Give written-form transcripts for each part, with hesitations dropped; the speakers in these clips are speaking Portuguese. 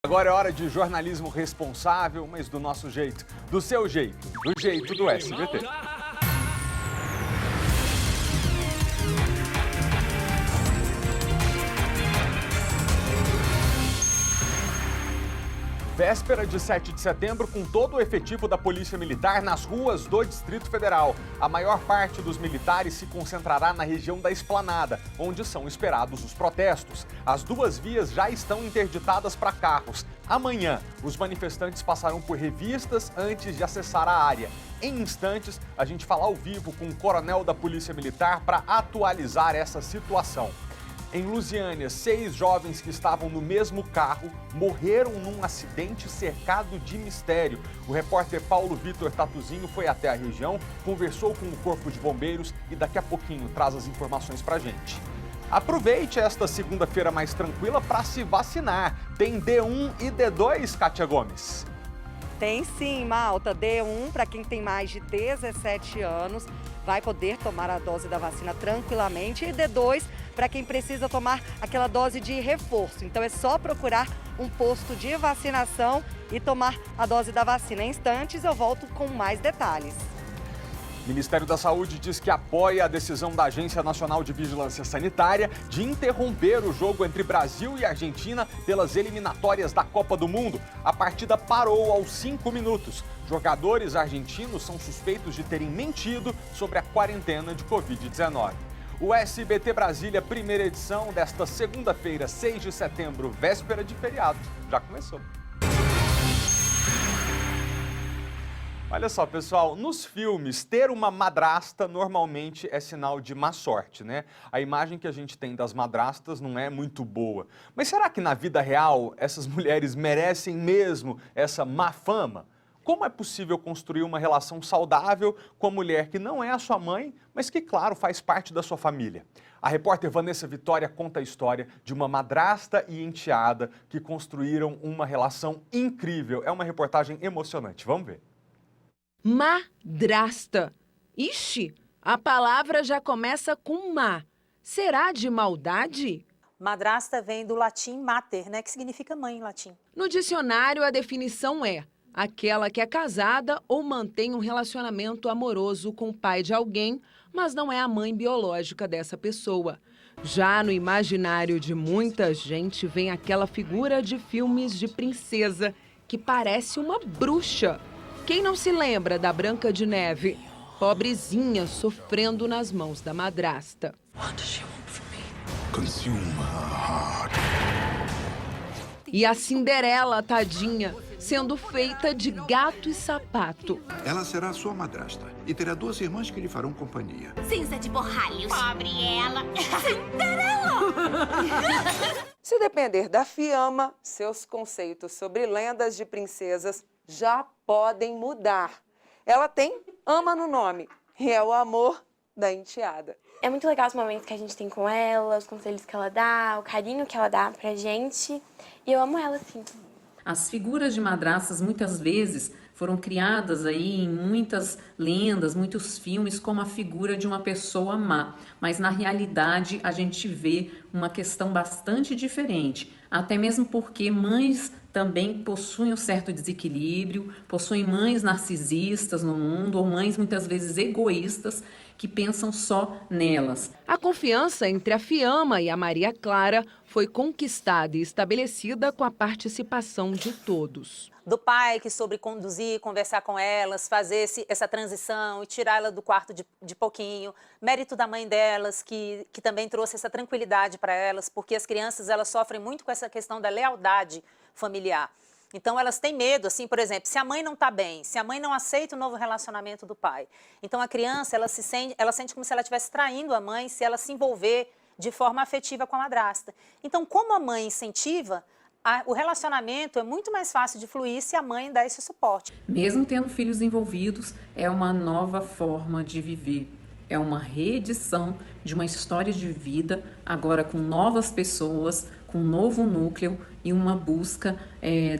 Agora é hora de jornalismo responsável, mas do nosso jeito, do seu jeito, do jeito do SBT. Véspera de 7 de setembro, com todo o efetivo da Polícia Militar nas ruas do Distrito Federal. A maior parte dos militares se concentrará na região da Esplanada, onde são esperados os protestos. As duas vias já estão interditadas para carros. Amanhã, os manifestantes passarão por revistas antes de acessar a área. Em instantes, a gente fala ao vivo com o coronel da Polícia Militar para atualizar essa situação. Em Lusiânia, 6 jovens que estavam no mesmo carro morreram num acidente cercado de mistério. O repórter Paulo Vitor Tatuzinho foi até a região, conversou com o Corpo de Bombeiros e daqui a pouquinho traz as informações pra gente. Aproveite esta segunda-feira mais tranquila para se vacinar. Tem D1 e D2, Kátia Gomes. Tem sim, Malta. D1 para quem tem mais de 17 anos vai poder tomar a dose da vacina tranquilamente. E D2 para quem precisa tomar aquela dose de reforço. Então é só procurar um posto de vacinação e tomar a dose da vacina. Em instantes eu volto com mais detalhes. O Ministério da Saúde diz que apoia a decisão da Agência Nacional de Vigilância Sanitária de interromper o jogo entre Brasil e Argentina pelas eliminatórias da Copa do Mundo. A partida parou aos 5 minutos. Jogadores argentinos são suspeitos de terem mentido sobre a quarentena de Covid-19. O SBT Brasília, primeira edição desta segunda-feira, 6 de setembro, véspera de feriado, já começou. Olha só, pessoal, nos filmes, ter uma madrasta normalmente é sinal de má sorte, né? A imagem que a gente tem das madrastas não é muito boa. Mas será que na vida real essas mulheres merecem mesmo essa má fama? Como é possível construir uma relação saudável com a mulher que não é a sua mãe, mas que, claro, faz parte da sua família? A repórter Vanessa Vitória conta a história de uma madrasta e enteada que construíram uma relação incrível. É uma reportagem emocionante. Vamos ver. Madrasta. Ixi, a palavra já começa com má. Será de maldade? Madrasta vem do latim mater, né, que significa mãe em latim. No dicionário, a definição é aquela que é casada ou mantém um relacionamento amoroso com o pai de alguém, mas não é a mãe biológica dessa pessoa. Já no imaginário de muita gente vem aquela figura de filmes de princesa que parece uma bruxa. Quem não se lembra da Branca de Neve? Pobrezinha sofrendo nas mãos da madrasta. E a Cinderela, tadinha, sendo feita de gato e sapato. Ela será sua madrasta e terá 2 irmãs que lhe farão companhia. Cinza de borralhos. Pobre ela. Cinderela! Se depender da Fiamma, seus conceitos sobre lendas de princesas já podem mudar. Ela tem ama no nome e é o amor da enteada. É muito legal os momentos que a gente tem com ela, os conselhos que ela dá, o carinho que ela dá pra gente. E eu amo ela, sim. As figuras de madrastas muitas vezes foram criadas aí em muitas lendas, muitos filmes como a figura de uma pessoa má. Mas na realidade a gente vê uma questão bastante diferente. Até mesmo porque mães também possuem um certo desequilíbrio, possuem mães narcisistas no mundo ou mães muitas vezes egoístas que pensam só nelas. A confiança entre a Fiamma e a Maria Clara foi conquistada e estabelecida com a participação de todos. Do pai que soube conduzir, conversar com elas, fazer essa transição e tirar ela do quarto de pouquinho. Mérito da mãe delas, que também trouxe essa tranquilidade para elas, porque as crianças elas sofrem muito com essa questão da lealdade familiar. Então, elas têm medo, assim, por exemplo, se a mãe não está bem, se a mãe não aceita o novo relacionamento do pai. Então, a criança, ela sente como se ela estivesse traindo a mãe se ela se envolver de forma afetiva com a madrasta. Então, como a mãe incentiva, o relacionamento é muito mais fácil de fluir se a mãe dá esse suporte. Mesmo tendo filhos envolvidos, é uma nova forma de viver. É uma reedição de uma história de vida, agora com novas pessoas, com um novo núcleo e uma busca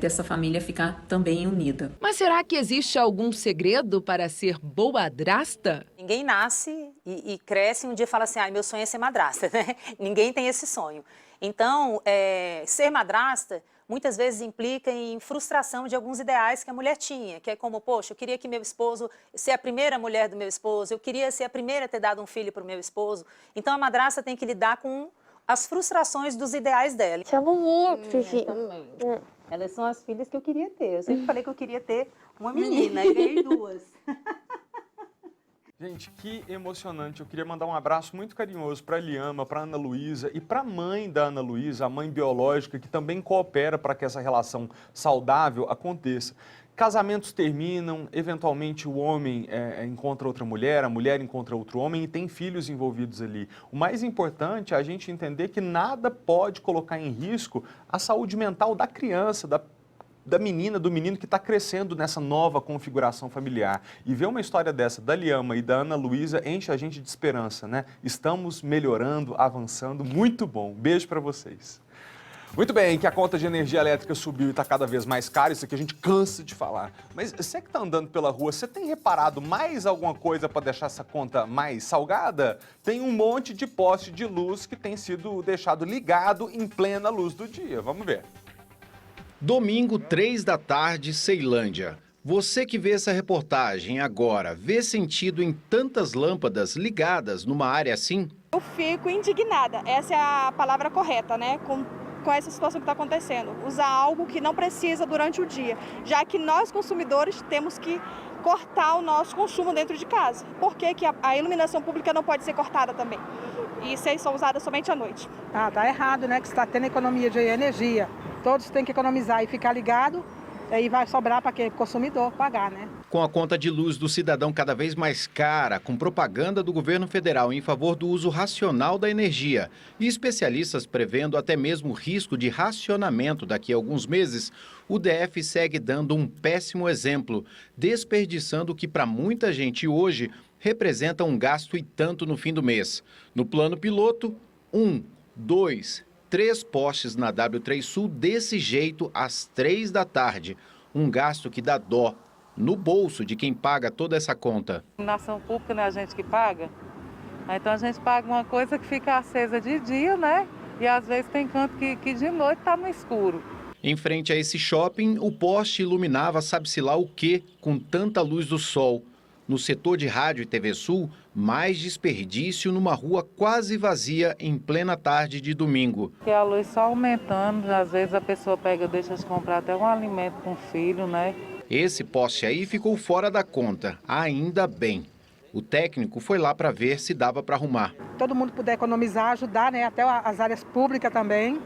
dessa família ficar também unida. Mas será que existe algum segredo para ser boadrasta? Ninguém nasce e cresce e um dia fala assim, meu sonho é ser madrasta, né? Ninguém tem esse sonho. Então, ser madrasta muitas vezes implica em frustração de alguns ideais que a mulher tinha, que é como, poxa, eu queria que meu esposo, ser a primeira mulher do meu esposo, eu queria ser a primeira a ter dado um filho para o meu esposo. Então a madrasta tem que lidar com as frustrações dos ideais dela. Te amo muito, Fifi. Também. Elas são as filhas que eu queria ter. Eu sempre falei que eu queria ter uma menina e ganhei 2. Gente, que emocionante. Eu queria mandar um abraço muito carinhoso para a Eliama, para a Ana Luísa e para a mãe da Ana Luísa, a mãe biológica, que também coopera para que essa relação saudável aconteça. Casamentos terminam, eventualmente o homem encontra outra mulher, a mulher encontra outro homem e tem filhos envolvidos ali. O mais importante é a gente entender que nada pode colocar em risco a saúde mental da criança, da menina, do menino que está crescendo nessa nova configuração familiar. E ver uma história dessa da Eliama e da Ana Luísa enche a gente de esperança, né? Estamos melhorando, avançando, muito bom. Beijo para vocês. Muito bem, que a conta de energia elétrica subiu e está cada vez mais cara, isso aqui a gente cansa de falar. Mas você que está andando pela rua, você tem reparado mais alguma coisa para deixar essa conta mais salgada? Tem um monte de poste de luz que tem sido deixado ligado em plena luz do dia. Vamos ver. Domingo, 3 da tarde, Ceilândia. Você que vê essa reportagem agora, vê sentido em tantas lâmpadas ligadas numa área assim? Eu fico indignada, essa é a palavra correta, né? Com essa situação que está acontecendo. Usar algo que não precisa durante o dia, já que nós consumidores temos que cortar o nosso consumo dentro de casa. Por que a iluminação pública não pode ser cortada também? E ser só usada somente à noite. Tá errado, né? Que está tendo economia de energia. Todos têm que economizar e ficar ligado, aí vai sobrar para quem? O consumidor pagar, né? Com a conta de luz do cidadão cada vez mais cara, com propaganda do governo federal em favor do uso racional da energia e especialistas prevendo até mesmo risco de racionamento daqui a alguns meses, o DF segue dando um péssimo exemplo, desperdiçando o que para muita gente hoje representa um gasto e tanto no fim do mês. No plano piloto, 1, 2, 3 postes na W3 Sul desse jeito às 3 da tarde. Um gasto que dá dó no bolso de quem paga toda essa conta. Iluminação pública não é a gente que paga? Então a gente paga uma coisa que fica acesa de dia, né? E às vezes tem canto que de noite está no escuro. Em frente a esse shopping, o poste iluminava sabe-se lá o quê com tanta luz do sol. No setor de rádio e TV Sul, mais desperdício numa rua quase vazia em plena tarde de domingo. E a luz só aumentando, às vezes a pessoa deixa de comprar até um alimento com o filho, né? Esse poste aí ficou fora da conta, ainda bem. O técnico foi lá para ver se dava para arrumar. Todo mundo puder economizar, ajudar, né? Até as áreas públicas também,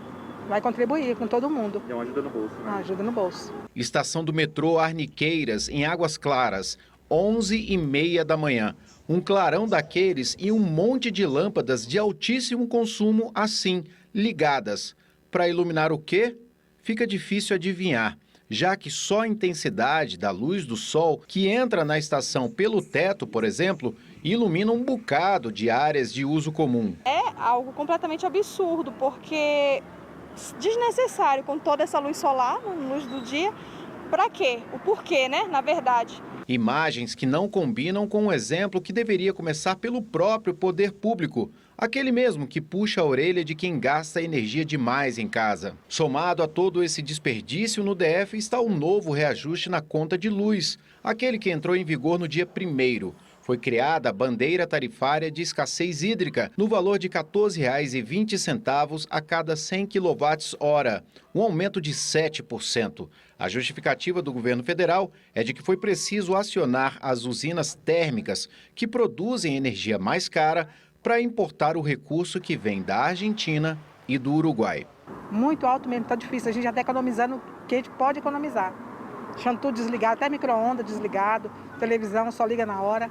vai contribuir com todo mundo. É uma ajuda no bolso, né? Ajuda no bolso. Estação do metrô Arniqueiras, em Águas Claras. 11h30 da manhã. Um clarão daqueles e um monte de lâmpadas de altíssimo consumo assim, ligadas. Para iluminar o quê? Fica difícil adivinhar, já que só a intensidade da luz do sol que entra na estação pelo teto, por exemplo, ilumina um bocado de áreas de uso comum. É algo completamente absurdo, porque desnecessário com toda essa luz solar, luz do dia. Para quê? O porquê, né? Na verdade. Imagens que não combinam com um exemplo que deveria começar pelo próprio poder público, aquele mesmo que puxa a orelha de quem gasta energia demais em casa. Somado a todo esse desperdício no DF está um novo reajuste na conta de luz, aquele que entrou em vigor no dia 1º. Foi criada a bandeira tarifária de escassez hídrica no valor de R$ 14,20 a cada 100 kWh, um aumento de 7%. A justificativa do governo federal é de que foi preciso acionar as usinas térmicas que produzem energia mais cara para importar o recurso que vem da Argentina e do Uruguai. Muito alto mesmo, está difícil. A gente já está economizando o que a gente pode economizar. Deixando tudo desligado, até micro-ondas desligado, televisão só liga na hora.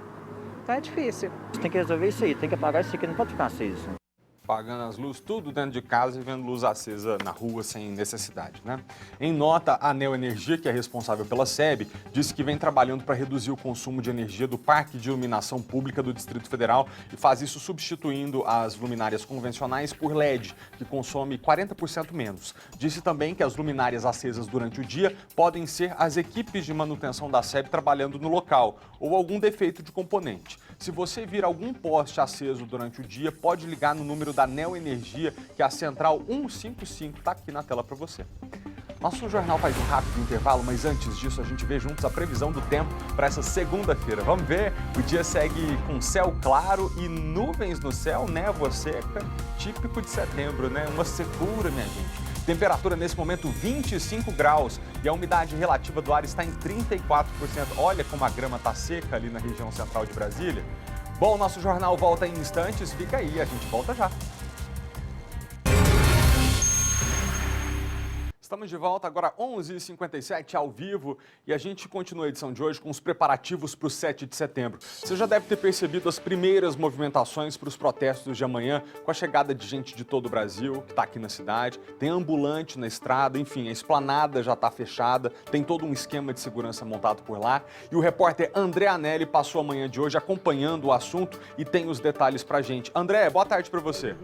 Então é difícil. Tem que resolver isso aí, tem que apagar isso aqui, não pode ficar aceso. Pagando as luzes, tudo dentro de casa e vendo luz acesa na rua sem necessidade, né? Em nota, a Neo Energia, que é responsável pela SEB, disse que vem trabalhando para reduzir o consumo de energia do Parque de Iluminação Pública do Distrito Federal e faz isso substituindo as luminárias convencionais por LED, que consome 40% menos. Disse também que as luminárias acesas durante o dia podem ser as equipes de manutenção da SEB trabalhando no local ou algum defeito de componente. Se você vir algum poste aceso durante o dia, pode ligar no número da Neo Energia, que é a central 155, está aqui na tela para você. Nosso jornal faz um rápido intervalo, mas antes disso a gente vê juntos a previsão do tempo para essa segunda-feira. Vamos ver, o dia segue com céu claro e nuvens no céu, névoa seca, típico de setembro, né? Uma secura, minha gente. Temperatura nesse momento 25 graus e a umidade relativa do ar está em 34%. Olha como a grama está seca ali na região central de Brasília. Bom, nosso jornal volta em instantes, fica aí, a gente volta já. Estamos de volta agora 11h57 ao vivo e a gente continua a edição de hoje com os preparativos para o 7 de setembro. Você já deve ter percebido as primeiras movimentações para os protestos de amanhã com a chegada de gente de todo o Brasil que está aqui na cidade. Tem ambulante na estrada, enfim, a esplanada já está fechada, tem todo um esquema de segurança montado por lá. E o repórter André Anelli passou a manhã de hoje acompanhando o assunto e tem os detalhes para a gente. André, boa tarde para você.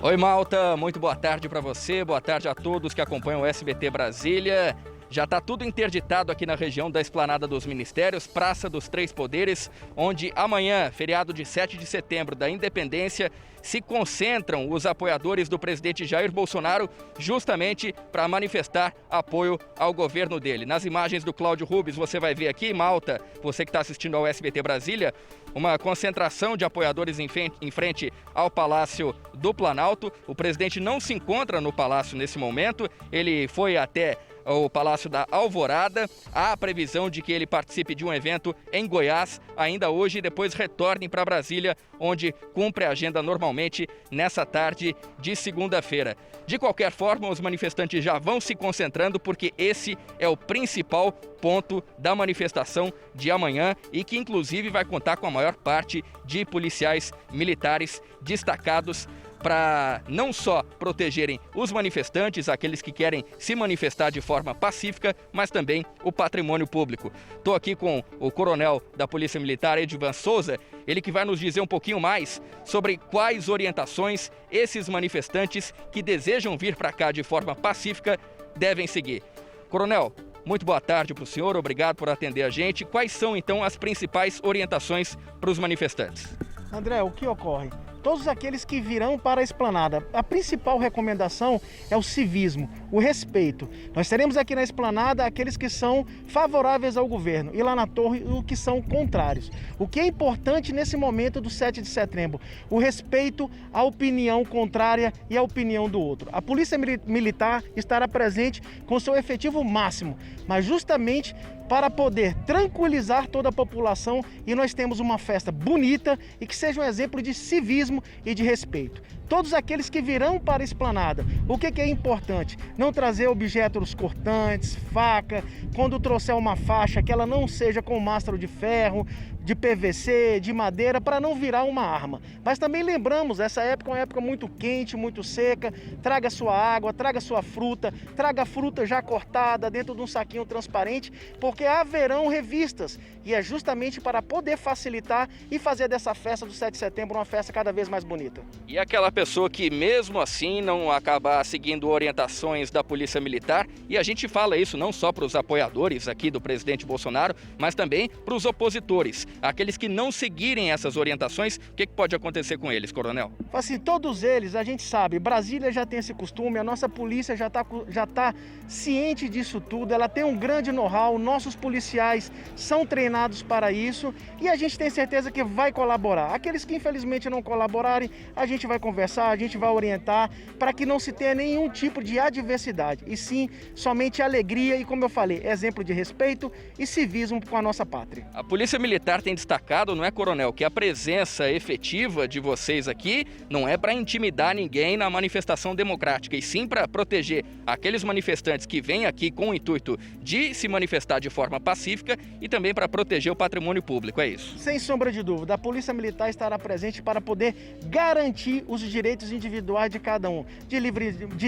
Oi, Malta, muito boa tarde para você, boa tarde a todos que acompanham o SBT Brasília. Já está tudo interditado aqui na região da Esplanada dos Ministérios, Praça dos Três Poderes, onde amanhã, feriado de 7 de setembro da Independência, se concentram os apoiadores do presidente Jair Bolsonaro justamente para manifestar apoio ao governo dele. Nas imagens do Cláudio Rubens, você vai ver aqui, Malta, você que está assistindo ao SBT Brasília, uma concentração de apoiadores em frente ao Palácio do Planalto. O presidente não se encontra no palácio nesse momento, ele foi até o Palácio da Alvorada. Há a previsão de que ele participe de um evento em Goiás ainda hoje e depois retorne para Brasília, onde cumpre a agenda normalmente nessa tarde de segunda-feira. De qualquer forma, os manifestantes já vão se concentrando porque esse é o principal ponto da manifestação de amanhã e que inclusive vai contar com a maior parte de policiais militares destacados para não só protegerem os manifestantes, aqueles que querem se manifestar de forma pacífica, mas também o patrimônio público. Estou aqui com o coronel da Polícia Militar, Edivan Souza, ele que vai nos dizer um pouquinho mais sobre quais orientações esses manifestantes que desejam vir para cá de forma pacífica devem seguir. Coronel, muito boa tarde para o senhor, obrigado por atender a gente. Quais são, então, as principais orientações para os manifestantes? André, o que ocorre? Todos aqueles que virão para a esplanada, a principal recomendação é o civismo, o respeito. Nós teremos aqui na esplanada aqueles que são favoráveis ao governo e lá na torre os que são contrários. O que é importante nesse momento do 7 de setembro? O respeito à opinião contrária e à opinião do outro. A Polícia Militar estará presente com seu efetivo máximo, mas justamente para poder tranquilizar toda a população e nós temos uma festa bonita e que seja um exemplo de civismo e de respeito. Todos aqueles que virão para a esplanada, o que é importante? Não trazer objetos cortantes, faca, quando trouxer uma faixa, que ela não seja com mastro de ferro, de PVC, de madeira, para não virar uma arma. Mas também lembramos, essa época é uma época muito quente, muito seca, traga sua água, traga sua fruta, traga a fruta já cortada dentro de um saquinho transparente, porque haverão revistas, e é justamente para poder facilitar e fazer dessa festa do 7 de setembro uma festa cada vez mais bonita. E aquela pessoa que mesmo assim não acabar seguindo orientações da Polícia Militar, e a gente fala isso não só para os apoiadores aqui do presidente Bolsonaro, mas também para os opositores. Aqueles que não seguirem essas orientações, o que pode acontecer com eles, coronel? Assim, todos eles, a gente sabe, Brasília já tem esse costume, a nossa polícia já tá ciente disso tudo, ela tem um grande know-how, nossos policiais são treinados para isso e a gente tem certeza que vai colaborar. Aqueles que infelizmente não colaborarem, a gente vai conversar, a gente vai orientar para que não se tenha nenhum tipo de adversidade, e sim, somente alegria e, como eu falei, exemplo de respeito e civismo com a nossa pátria. A Polícia Militar tem destacado, não é, coronel, que a presença efetiva de vocês aqui não é para intimidar ninguém na manifestação democrática, e sim para proteger aqueles manifestantes que vêm aqui com o intuito de se manifestar de forma pacífica e também para proteger o patrimônio público, é isso? Sem sombra de dúvida, a Polícia Militar estará presente para poder garantir os direitos individuais de cada um, de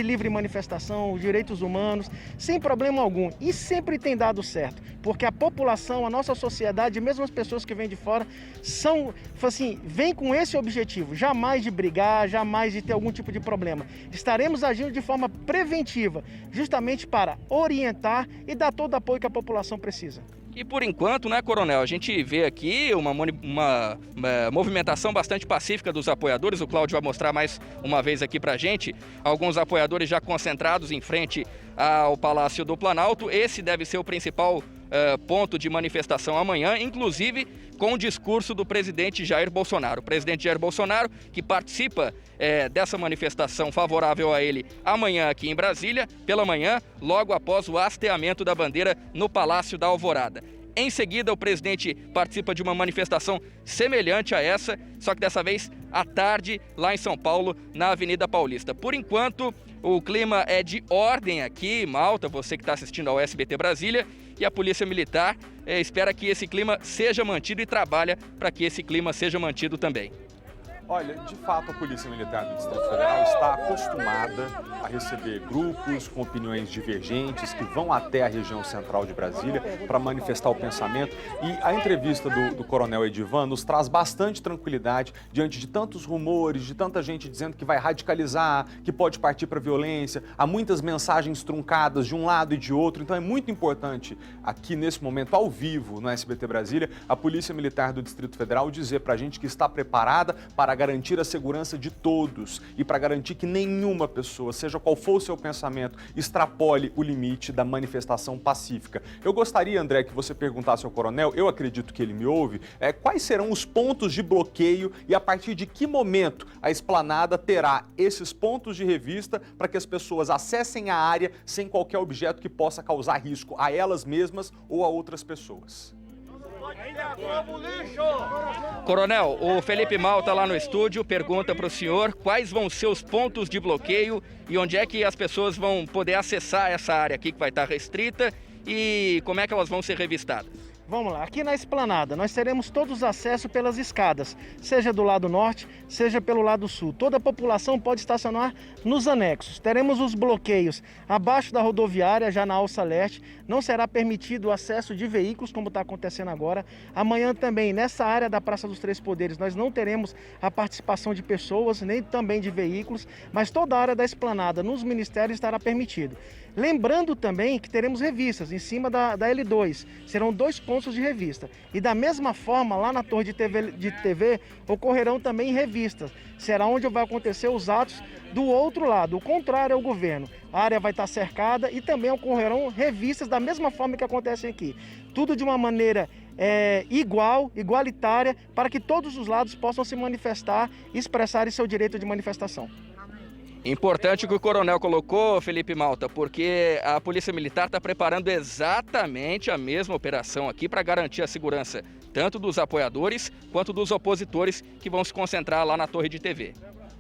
livre manifestação, os direitos humanos, sem problema algum, e sempre tem dado certo, porque a população, a nossa sociedade, mesmo as pessoas que vêm de fora, vêm com esse objetivo, jamais de brigar, jamais de ter algum tipo de problema. Estaremos agindo de forma preventiva, justamente para orientar e dar todo o apoio que a população precisa. E por enquanto, né, Coronel, a gente vê aqui uma movimentação bastante pacífica dos apoiadores. O Cláudio vai mostrar mais uma vez aqui pra gente. Alguns apoiadores já concentrados em frente ao Palácio do Planalto. Esse deve ser o principal ponto de manifestação amanhã, inclusive com o discurso do presidente Jair Bolsonaro. O presidente Jair Bolsonaro, que participa dessa manifestação favorável a ele amanhã aqui em Brasília, pela manhã, logo após o hasteamento da bandeira no Palácio da Alvorada. Em seguida, o presidente participa de uma manifestação semelhante a essa, só que dessa vez à tarde, lá em São Paulo, na Avenida Paulista. Por enquanto, o clima é de ordem aqui, Malta, você que está assistindo ao SBT Brasília, e a Polícia Militar espera que esse clima seja mantido e trabalha para que esse clima seja mantido também. Olha, de fato, a Polícia Militar do Distrito Federal está acostumada a receber grupos com opiniões divergentes que vão até a região central de Brasília para manifestar o pensamento. E a entrevista do Coronel Edivan nos traz bastante tranquilidade diante de tantos rumores, de tanta gente dizendo que vai radicalizar, que pode partir para a violência. Há muitas mensagens truncadas de um lado e de outro. Então é muito importante aqui nesse momento, ao vivo, no SBT Brasília, a Polícia Militar do Distrito Federal dizer para a gente que está preparada para garantir a segurança de todos e para garantir que nenhuma pessoa, seja qual for o seu pensamento, extrapole o limite da manifestação pacífica. Eu gostaria, André, que você perguntasse ao coronel, eu acredito que ele me ouve, quais serão os pontos de bloqueio e a partir de que momento a esplanada terá esses pontos de revista para que as pessoas acessem a área sem qualquer objeto que possa causar risco a elas mesmas ou a outras pessoas. Coronel, o Felipe Malta lá no estúdio pergunta para o senhor quais vão ser os pontos de bloqueio e onde é que as pessoas vão poder acessar essa área aqui que vai estar restrita e como é que elas vão ser revistadas. Vamos lá, aqui na esplanada nós teremos todos os acessos pelas escadas, seja do lado norte, seja pelo lado sul. Toda a população pode estacionar nos anexos. Teremos os bloqueios abaixo da rodoviária, já na Alça Leste. Não será permitido o acesso de veículos, como está acontecendo agora. Amanhã também, nessa área da Praça dos Três Poderes, nós não teremos a participação de pessoas, nem também de veículos, mas toda a área da esplanada nos ministérios estará permitido. Lembrando também que teremos revistas em cima da L2, serão 2 pontos de revista. E da mesma forma, lá na torre de TV ocorrerão também revistas. Será onde vai acontecer os atos do outro lado, o contrário ao governo. A área vai estar cercada e também ocorrerão revistas da mesma forma que acontecem aqui. Tudo de uma maneira igualitária, para que todos os lados possam se manifestar e expressarem seu direito de manifestação. Importante o que o coronel colocou, Felipe Malta, porque a Polícia Militar está preparando exatamente a mesma operação aqui para garantir a segurança tanto dos apoiadores quanto dos opositores que vão se concentrar lá na torre de TV.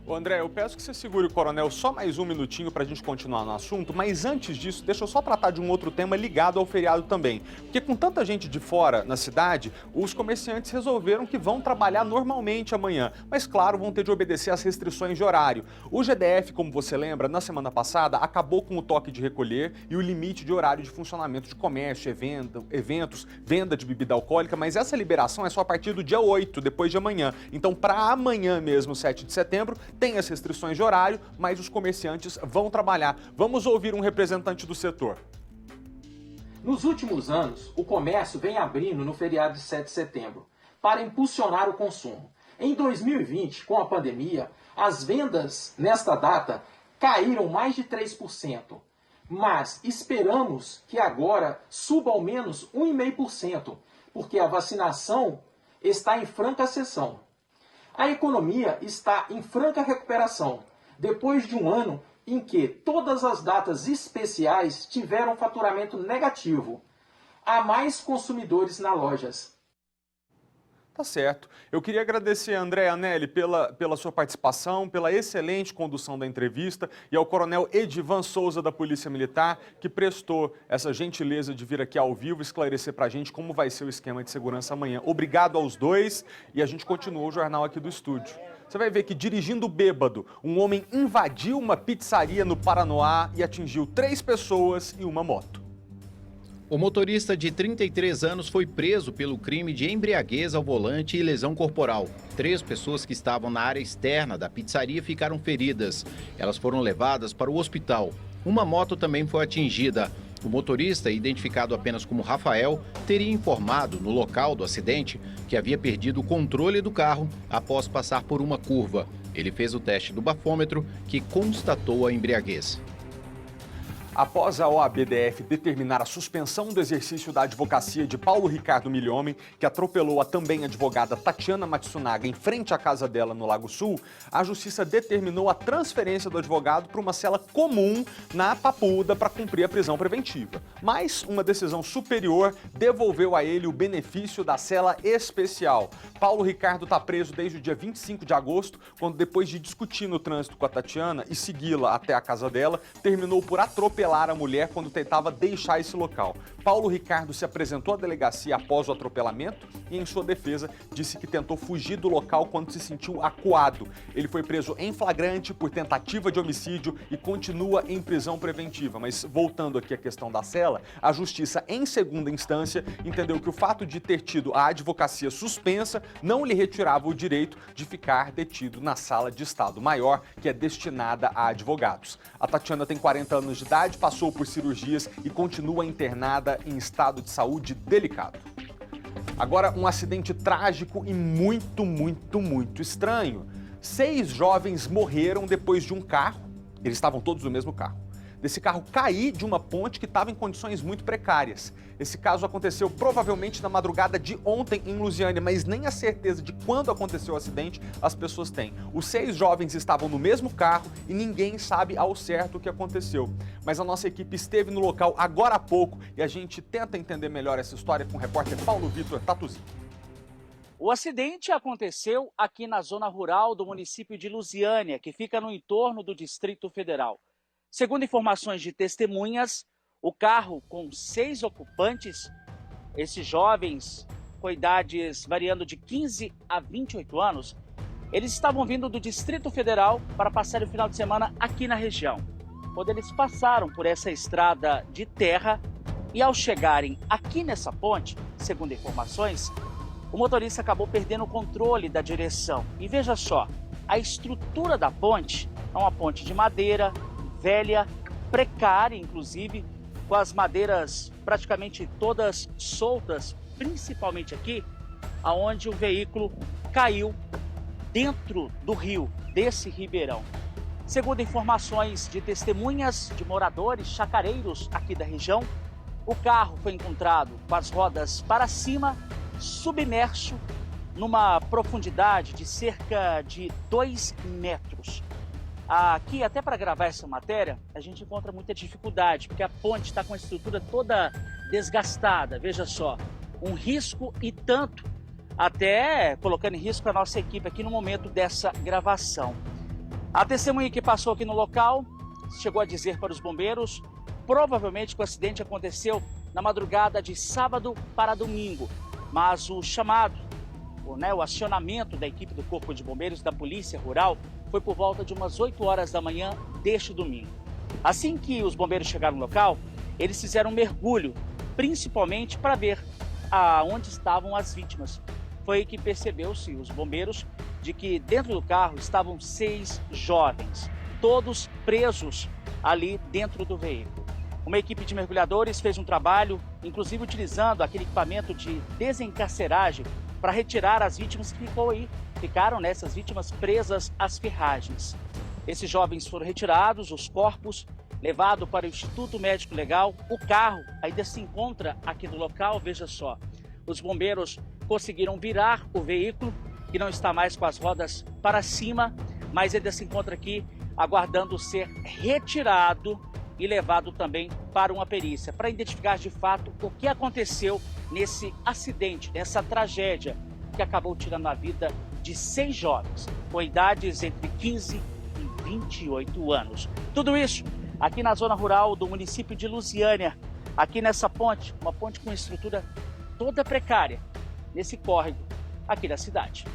Ô André, eu peço que você segure o coronel só mais um minutinho para a gente continuar no assunto, mas antes disso, deixa eu só tratar de um outro tema ligado ao feriado também. Porque com tanta gente de fora na cidade, os comerciantes resolveram que vão trabalhar normalmente amanhã, mas claro, vão ter de obedecer às restrições de horário. O GDF, como você lembra, na semana passada, acabou com o toque de recolher e o limite de horário de funcionamento de comércio, eventos, venda de bebida alcoólica, mas essa liberação é só a partir do dia 8, depois de amanhã. Então, para amanhã mesmo, 7 de setembro, tem as restrições de horário, mas os comerciantes vão trabalhar. Vamos ouvir um representante do setor. Nos últimos anos, o comércio vem abrindo no feriado de 7 de setembro para impulsionar o consumo. Em 2020, com a pandemia, as vendas nesta data caíram mais de 3%, mas esperamos que agora suba ao menos 1,5%, porque a vacinação está em franca ascensão. A economia está em franca recuperação, depois de um ano em que todas as datas especiais tiveram faturamento negativo. Há mais consumidores nas lojas. Tá certo. Eu queria agradecer a André Anelli pela sua participação, pela excelente condução da entrevista e ao coronel Edivan Souza da Polícia Militar, que prestou essa gentileza de vir aqui ao vivo esclarecer pra gente como vai ser o esquema de segurança amanhã. Obrigado aos dois e a gente continua o jornal aqui do estúdio. Você vai ver que, dirigindo bêbado, um homem invadiu uma pizzaria no Paranoá e atingiu 3 pessoas e uma moto. O motorista de 33 anos foi preso pelo crime de embriaguez ao volante e lesão corporal. 3 pessoas que estavam na área externa da pizzaria ficaram feridas. Elas foram levadas para o hospital. Uma moto também foi atingida. O motorista, identificado apenas como Rafael, teria informado no local do acidente que havia perdido o controle do carro após passar por uma curva. Ele fez o teste do bafômetro, que constatou a embriaguez. Após a OAB-DF determinar a suspensão do exercício da advocacia de Paulo Ricardo Milhomem, que atropelou a também advogada Tatiana Matsunaga em frente à casa dela no Lago Sul, a Justiça determinou a transferência do advogado para uma cela comum na Papuda para cumprir a prisão preventiva. Mas uma decisão superior devolveu a ele o benefício da cela especial. Paulo Ricardo está preso desde o dia 25 de agosto, quando depois de discutir no trânsito com a Tatiana e segui-la até a casa dela, terminou por atropelar a mulher quando tentava deixar esse local. Paulo Ricardo se apresentou à delegacia após o atropelamento e, em sua defesa, disse que tentou fugir do local quando se sentiu acuado. Ele foi preso em flagrante por tentativa de homicídio e continua em prisão preventiva. Mas, voltando aqui à questão da cela, a Justiça, em segunda instância, entendeu que o fato de ter tido a advocacia suspensa não lhe retirava o direito de ficar detido na sala de Estado Maior, que é destinada a advogados. A Tatiana tem 40 anos de idade, passou por cirurgias e continua internada em estado de saúde delicado. Agora, um acidente trágico e muito estranho. 6 jovens morreram depois de um carro, eles estavam todos no mesmo carro, desse carro cair de uma ponte que estava em condições muito precárias. Esse caso aconteceu provavelmente na madrugada de ontem em Lusiânia, mas nem a certeza de quando aconteceu o acidente as pessoas têm. Os 6 jovens estavam no mesmo carro e ninguém sabe ao certo o que aconteceu. Mas a nossa equipe esteve no local agora há pouco e a gente tenta entender melhor essa história com o repórter Paulo Vitor Tatuzinho. O acidente aconteceu aqui na zona rural do município de Lusiânia, que fica no entorno do Distrito Federal. Segundo informações de testemunhas, o carro com 6 ocupantes, esses jovens com idades variando de 15 a 28 anos, eles estavam vindo do Distrito Federal para passar o final de semana aqui na região. Quando eles passaram por essa estrada de terra e ao chegarem aqui nessa ponte, segundo informações, o motorista acabou perdendo o controle da direção. E veja só, a estrutura da ponte é uma ponte de madeira, velha, precária, inclusive, com as madeiras praticamente todas soltas, principalmente aqui, aonde o veículo caiu dentro do rio, desse ribeirão. Segundo informações de testemunhas, de moradores chacareiros aqui da região, o carro foi encontrado com as rodas para cima, submerso, numa profundidade de cerca de 2 metros. Aqui, até para gravar essa matéria, a gente encontra muita dificuldade, porque a ponte está com a estrutura toda desgastada, veja só, um risco e tanto, até colocando em risco a nossa equipe aqui no momento dessa gravação. A testemunha que passou aqui no local chegou a dizer para os bombeiros, provavelmente que o acidente aconteceu na madrugada de sábado para domingo, mas o chamado, o acionamento da equipe do Corpo de Bombeiros da Polícia Rural foi por volta de umas 8 horas da manhã deste domingo. Assim que os bombeiros chegaram no local, eles fizeram um mergulho, principalmente para ver aonde estavam as vítimas. Foi aí que percebeu-se, os bombeiros, de que dentro do carro estavam 6 jovens, todos presos ali dentro do veículo. Uma equipe de mergulhadores fez um trabalho, inclusive utilizando aquele equipamento de desencarceragem para retirar as vítimas que ficaram essas vítimas presas às ferragens. Esses jovens foram retirados, os corpos levados para o Instituto Médico Legal. O carro ainda se encontra aqui no local, veja só. Os bombeiros conseguiram virar o veículo, que não está mais com as rodas para cima, mas ainda se encontra aqui aguardando ser retirado e levado também para uma perícia, para identificar de fato o que aconteceu nesse acidente, nessa tragédia que acabou tirando a vida de 6 jovens, com idades entre 15 e 28 anos. Tudo isso aqui na zona rural do município de Lusiânia, aqui nessa ponte, uma ponte com estrutura toda precária, nesse córrego aqui da cidade.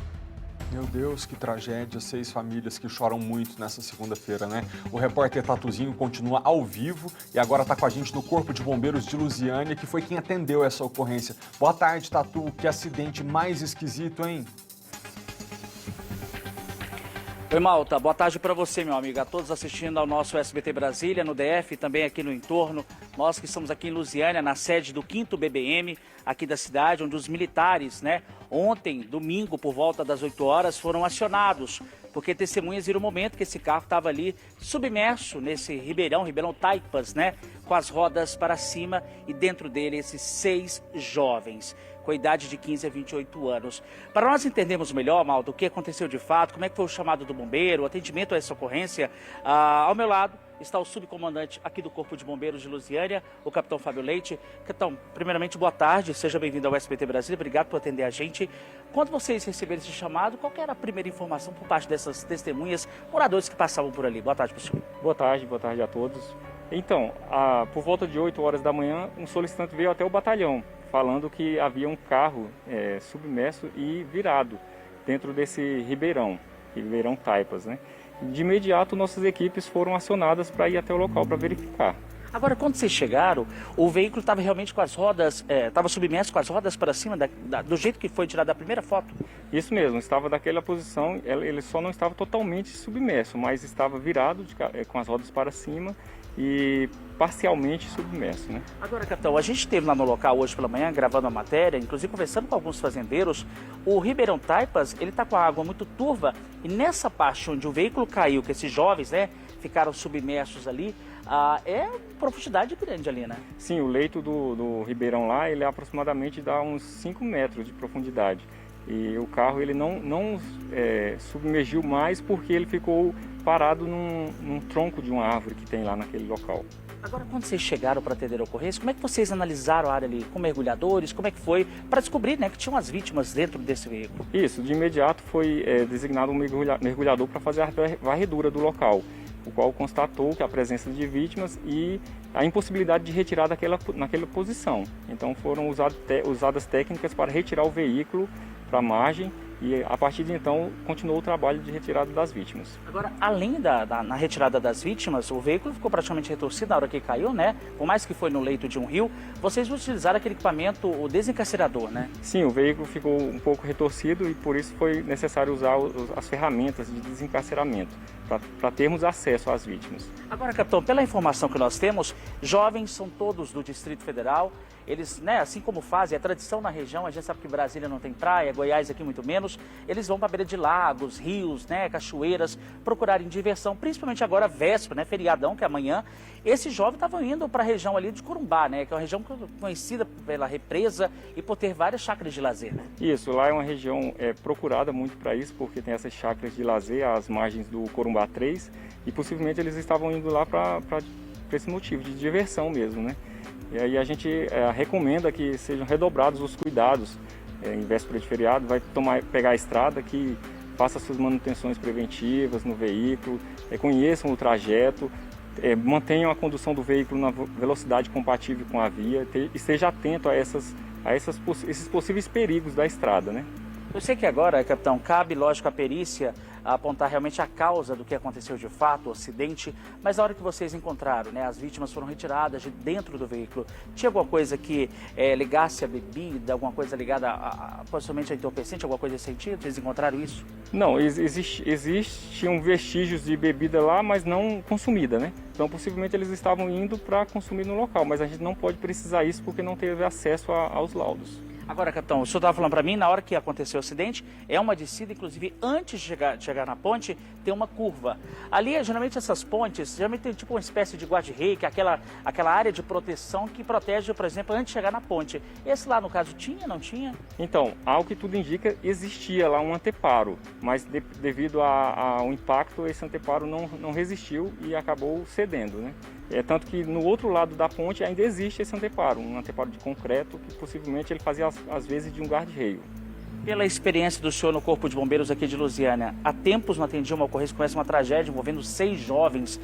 Meu Deus, que tragédia, 6 famílias que choram muito nessa segunda-feira, né? O repórter Tatuzinho continua ao vivo e agora está com a gente no Corpo de Bombeiros de Lusiânia, que foi quem atendeu essa ocorrência. Boa tarde, Tatu. Que acidente mais esquisito, hein? Oi, Malta, boa tarde para você, meu amigo, a todos assistindo ao nosso SBT Brasília, no DF e também aqui no entorno. Nós que estamos aqui em Lusiânia, na sede do 5º BBM, aqui da cidade, onde os militares, ontem, domingo, por volta das 8 horas, foram acionados, porque testemunhas viram o momento que esse carro estava ali submerso nesse Ribeirão Taipas, com as rodas para cima e dentro dele esses 6 jovens, com a idade de 15 a 28 anos. Para nós entendermos melhor, Malta, o que aconteceu de fato, como é que foi o chamado do bombeiro, o atendimento a essa ocorrência, ao meu lado está o subcomandante aqui do Corpo de Bombeiros de Lusiânia, o capitão Fábio Leite. Capitão, primeiramente, boa tarde, seja bem-vindo ao SBT Brasília, obrigado por atender a gente. Quando vocês receberam esse chamado, qual que era a primeira informação por parte dessas testemunhas, moradores que passavam por ali? Boa tarde, professor. Boa tarde a todos. Então, por volta de 8 horas da manhã, um solicitante veio até o batalhão, falando que havia um carro submerso e virado dentro desse Ribeirão Taipas, De imediato, nossas equipes foram acionadas para ir até o local para verificar. Agora, quando vocês chegaram, o veículo estava realmente com as rodas, estava submerso com as rodas para cima, do jeito que foi tirada a primeira foto? Isso mesmo, estava daquela posição, ele só não estava totalmente submerso, mas estava virado com as rodas para cima e parcialmente submerso, Agora, capitão, a gente esteve lá no local hoje pela manhã, gravando a matéria, inclusive conversando com alguns fazendeiros. O Ribeirão Taipas, ele está com a água muito turva e nessa parte onde o veículo caiu, que esses jovens, ficaram submersos ali, é profundidade grande ali, Sim, o leito do Ribeirão lá, ele aproximadamente dá uns 5 metros de profundidade. E o carro ele não submergiu mais porque ele ficou parado num tronco de uma árvore que tem lá naquele local. Agora, quando vocês chegaram para atender a ocorrência, como é que vocês analisaram a área ali com mergulhadores? Como é que foi para descobrir que tinham as vítimas dentro desse veículo? Isso, de imediato foi designado um mergulhador para fazer a varredura do local, o qual constatou que a presença de vítimas e a impossibilidade de retirar naquela posição. Então foram usadas técnicas para retirar o veículo para a margem e a partir de então continuou o trabalho de retirada das vítimas. Agora, além na retirada das vítimas, o veículo ficou praticamente retorcido na hora que caiu, Por mais que foi no leito de um rio, vocês utilizaram aquele equipamento, o desencarcerador, Sim, o veículo ficou um pouco retorcido e por isso foi necessário usar as ferramentas de desencarceramento para termos acesso às vítimas. Agora, capitão, pela informação que nós temos, jovens são todos do Distrito Federal. Eles, assim como fazem, é tradição na região, a gente sabe que Brasília não tem praia, Goiás aqui muito menos, eles vão para a beira de lagos, rios, cachoeiras, procurarem diversão, principalmente agora, véspera, feriadão, que é amanhã. Esses jovens estavam indo para a região ali de Corumbá, que é uma região conhecida pela represa e por ter várias chácaras de lazer, Isso, lá é uma região procurada muito para isso, porque tem essas chácaras de lazer às margens do Corumbá 3 e possivelmente eles estavam indo lá para esse motivo de diversão mesmo, E aí a gente recomenda que sejam redobrados os cuidados em véspera de feriado, vai pegar a estrada, que faça suas manutenções preventivas no veículo, conheçam o trajeto, mantenham a condução do veículo na velocidade compatível com a via, esteja atento a esses possíveis perigos da estrada, Eu sei que agora, capitão, cabe, lógico, a perícia apontar realmente a causa do que aconteceu de fato, o acidente, mas na hora que vocês encontraram, as vítimas foram retiradas de dentro do veículo, tinha alguma coisa que ligasse a bebida, alguma coisa ligada possivelmente a entorpecente, alguma coisa nesse sentido? Vocês encontraram isso? Não, existiam vestígios de bebida lá, mas não consumida, Então possivelmente eles estavam indo para consumir no local, mas a gente não pode precisar isso porque não teve acesso aos laudos. Agora, capitão, o senhor estava falando para mim, na hora que aconteceu o acidente, é uma descida, inclusive antes de chegar na ponte, tem uma curva. Ali, geralmente essas pontes, geralmente tem tipo uma espécie de guarda-rei, que é aquela área de proteção que protege, por exemplo, antes de chegar na ponte. Esse lá, no caso, tinha, não tinha? Então, ao que tudo indica, existia lá um anteparo, mas devido ao impacto, esse anteparo não resistiu e acabou cedendo, Tanto que no outro lado da ponte ainda existe esse anteparo, um anteparo de concreto que possivelmente ele fazia às vezes de um guarda-reio. Pela experiência do senhor no Corpo de Bombeiros aqui de Lusiânia, há tempos não atendia uma ocorrência com uma tragédia envolvendo 6 jovens,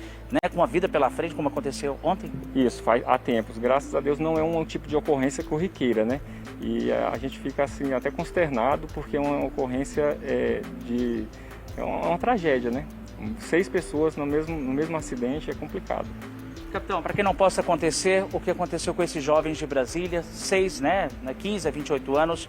com a vida pela frente, como aconteceu ontem? Isso, há tempos. Graças a Deus não é um tipo de ocorrência corriqueira, E a gente fica assim até consternado porque é uma ocorrência é uma tragédia, 6 pessoas no mesmo acidente é complicado. Capitão, para que não possa acontecer o que aconteceu com esses jovens de Brasília, 15 a 28 anos,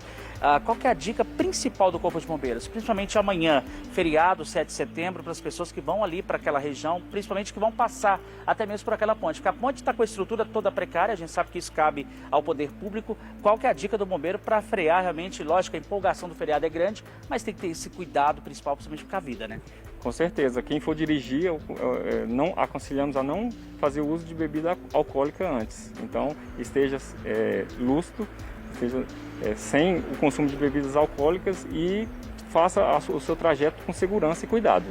qual que é a dica principal do Corpo de Bombeiros? Principalmente amanhã, feriado, 7 de setembro, para as pessoas que vão ali para aquela região, principalmente que vão passar até mesmo por aquela ponte. Porque a ponte está com a estrutura toda precária, a gente sabe que isso cabe ao poder público. Qual que é a dica do bombeiro para frear realmente? Lógico, a empolgação do feriado é grande, mas tem que ter esse cuidado principal, principalmente com a vida, né? Com certeza. Quem for dirigir, não aconselhamos a não fazer uso de bebida alcoólica antes. Então, esteja lúcido, esteja sem o consumo de bebidas alcoólicas e faça o seu trajeto com segurança e cuidado.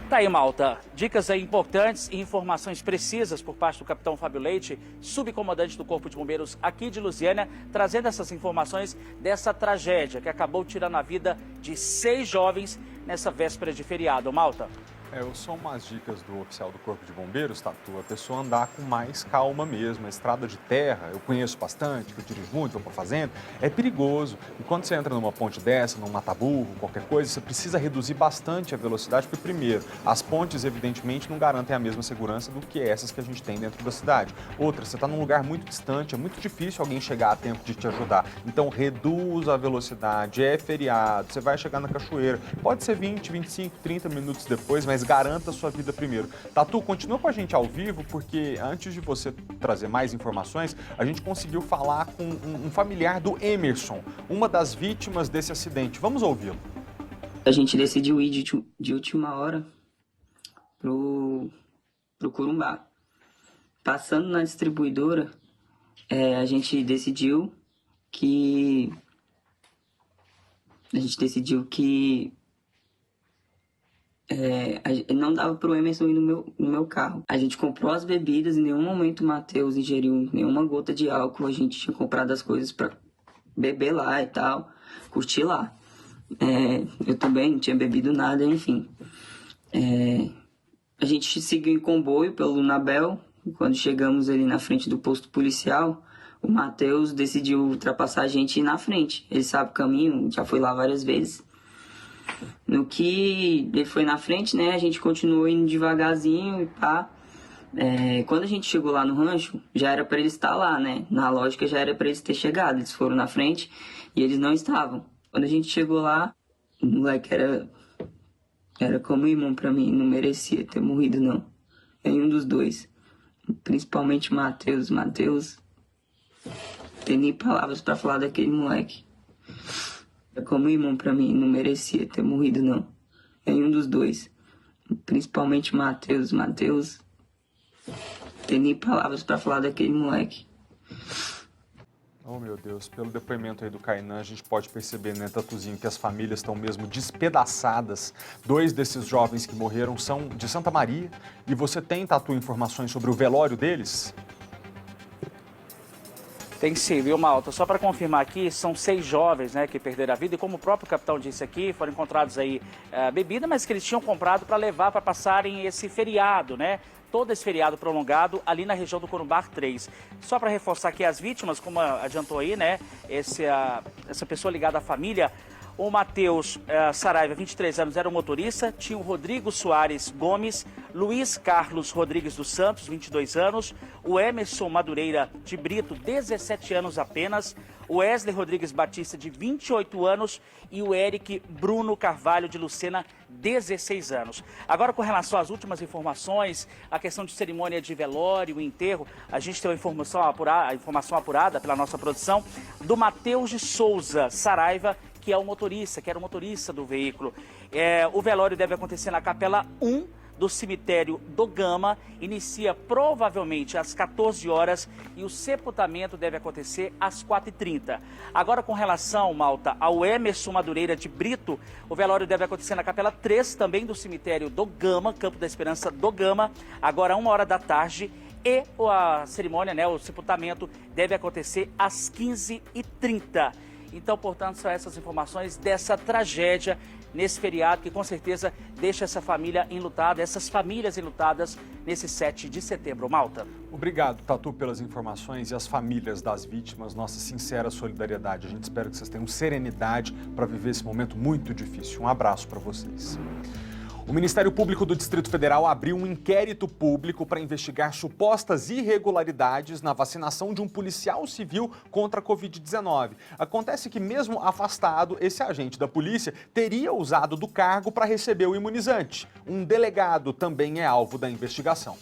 Tá aí, malta. Dicas aí importantes e informações precisas por parte do Capitão Fábio Leite, subcomandante do Corpo de Bombeiros aqui de Lusiânia, trazendo essas informações dessa tragédia que acabou tirando a vida de 6 jovens nessa véspera de feriado. Malta. São umas dicas do oficial do Corpo de Bombeiros, Tatu, a pessoa andar com mais calma mesmo. A estrada de terra, eu conheço bastante, que eu dirijo muito, vou para fazenda, é perigoso. E quando você entra numa ponte dessa, num mata-burro, qualquer coisa, você precisa reduzir bastante a velocidade, porque primeiro, as pontes evidentemente não garantem a mesma segurança do que essas que a gente tem dentro da cidade. Outra, você está num lugar muito distante, é muito difícil alguém chegar a tempo de te ajudar. Então reduz a velocidade, é feriado, você vai chegar na cachoeira, pode ser 20, 25, 30 minutos depois, mas garanta a sua vida primeiro. Tatu, continua com a gente ao vivo, porque antes de você trazer mais informações, a gente conseguiu falar com um familiar do Emerson, uma das vítimas desse acidente. Vamos ouvi-lo. A gente decidiu ir de última hora pro Corumbá. Passando na distribuidora, a gente decidiu que não dava pro Emerson ir no meu carro. A gente comprou as bebidas, em nenhum momento o Matheus ingeriu nenhuma gota de álcool. A gente tinha comprado as coisas para beber lá e tal, curtir lá. Eu também não tinha bebido nada, enfim. A gente seguiu em comboio pelo Lunabel. Quando chegamos ali na frente do posto policial, o Matheus decidiu ultrapassar a gente e ir na frente. Ele sabe o caminho, já foi lá várias vezes. No que ele foi na frente, né, a gente continuou indo devagarzinho e pá. Quando a gente chegou lá no rancho, já era para eles estar lá, né? Na lógica já era para eles ter chegado. Eles foram na frente e eles não estavam. Quando a gente chegou lá, o moleque era como irmão para mim, não merecia ter morrido, não. Nenhum dos dois. Principalmente o Matheus. Matheus, tem nem palavras para falar daquele moleque. Como irmão pra mim, não merecia ter morrido, não. Nenhum dos dois. Principalmente o Matheus. Matheus, tem nem palavras pra falar daquele moleque. Oh, meu Deus, pelo depoimento aí do Kainan, a gente pode perceber, né, Tatuzinho, que as famílias estão mesmo despedaçadas. 2 desses jovens que morreram são de Santa Maria. E você tem, Tatu, informações sobre o velório deles? Tem sim, viu, malta? Só para confirmar aqui, são 6 jovens, né, que perderam a vida e como o próprio capitão disse aqui, foram encontrados aí bebida, mas que eles tinham comprado para levar para passarem esse feriado, né? Todo esse feriado prolongado ali na região do Corumbá 3. Só para reforçar aqui as vítimas, como adiantou aí, né, essa pessoa ligada à família, o Matheus Saraiva, 23 anos, era o motorista. Tinha o Rodrigo Soares Gomes, Luiz Carlos Rodrigues dos Santos, 22 anos. O Emerson Madureira de Brito, 17 anos apenas. O Wesley Rodrigues Batista, de 28 anos. E o Eric Bruno Carvalho de Lucena, 16 anos. Agora, com relação às últimas informações, a questão de cerimônia de velório, enterro, a gente tem a informação apurada pela nossa produção do Matheus de Souza Saraiva, que é o motorista, que era o motorista do veículo. O velório deve acontecer na Capela 1 do cemitério do Gama, inicia provavelmente às 14 horas e o sepultamento deve acontecer às 4h30. Agora, com relação, malta, ao Emerson Madureira de Brito, o velório deve acontecer na Capela 3, também do cemitério do Gama, Campo da Esperança do Gama, agora 1h da tarde. E a cerimônia, né, o sepultamento, deve acontecer às 15h30. Então, portanto, são essas informações dessa tragédia nesse feriado que com certeza deixa essa família enlutada, essas famílias enlutadas nesse 7 de setembro. Malta. Obrigado, Tatu, pelas informações e as famílias das vítimas. Nossa sincera solidariedade. A gente espera que vocês tenham serenidade para viver esse momento muito difícil. Um abraço para vocês. O Ministério Público do Distrito Federal abriu um inquérito público para investigar supostas irregularidades na vacinação de um policial civil contra a Covid-19. Acontece que, mesmo afastado, esse agente da polícia teria usado do cargo para receber o imunizante. Um delegado também é alvo da investigação.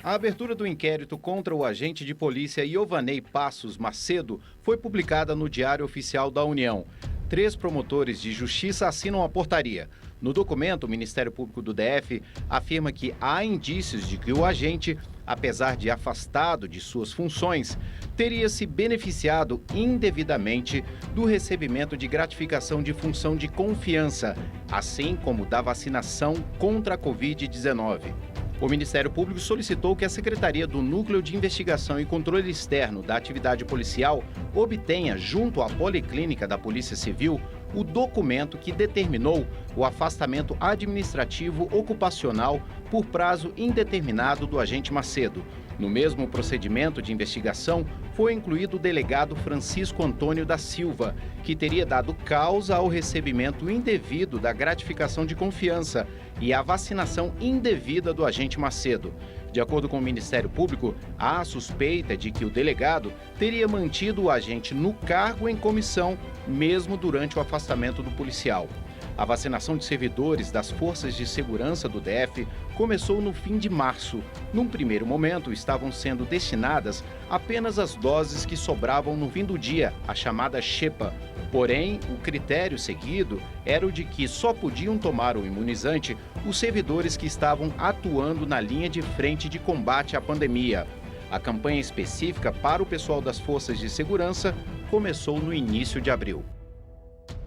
A abertura do inquérito contra o agente de polícia Iovanei Passos Macedo foi publicada no Diário Oficial da União. 3 promotores de justiça assinam a portaria. No documento, o Ministério Público do DF afirma que há indícios de que o agente, apesar de afastado de suas funções, teria se beneficiado indevidamente do recebimento de gratificação de função de confiança, assim como da vacinação contra a Covid-19. O Ministério Público solicitou que a Secretaria do Núcleo de Investigação e Controle Externo da Atividade Policial obtenha, junto à Policlínica da Polícia Civil, o documento que determinou o afastamento administrativo ocupacional por prazo indeterminado do agente Macedo. No mesmo procedimento de investigação, foi incluído o delegado Francisco Antônio da Silva, que teria dado causa ao recebimento indevido da gratificação de confiança e à vacinação indevida do agente Macedo. De acordo com o Ministério Público, há a suspeita de que o delegado teria mantido o agente no cargo em comissão, mesmo durante o afastamento do policial. A vacinação de servidores das Forças de Segurança do DF começou no fim de março. Num primeiro momento, estavam sendo destinadas apenas as doses que sobravam no fim do dia, a chamada xepa. Porém, o critério seguido era o de que só podiam tomar o imunizante os servidores que estavam atuando na linha de frente de combate à pandemia. A campanha específica para o pessoal das Forças de Segurança começou no início de abril.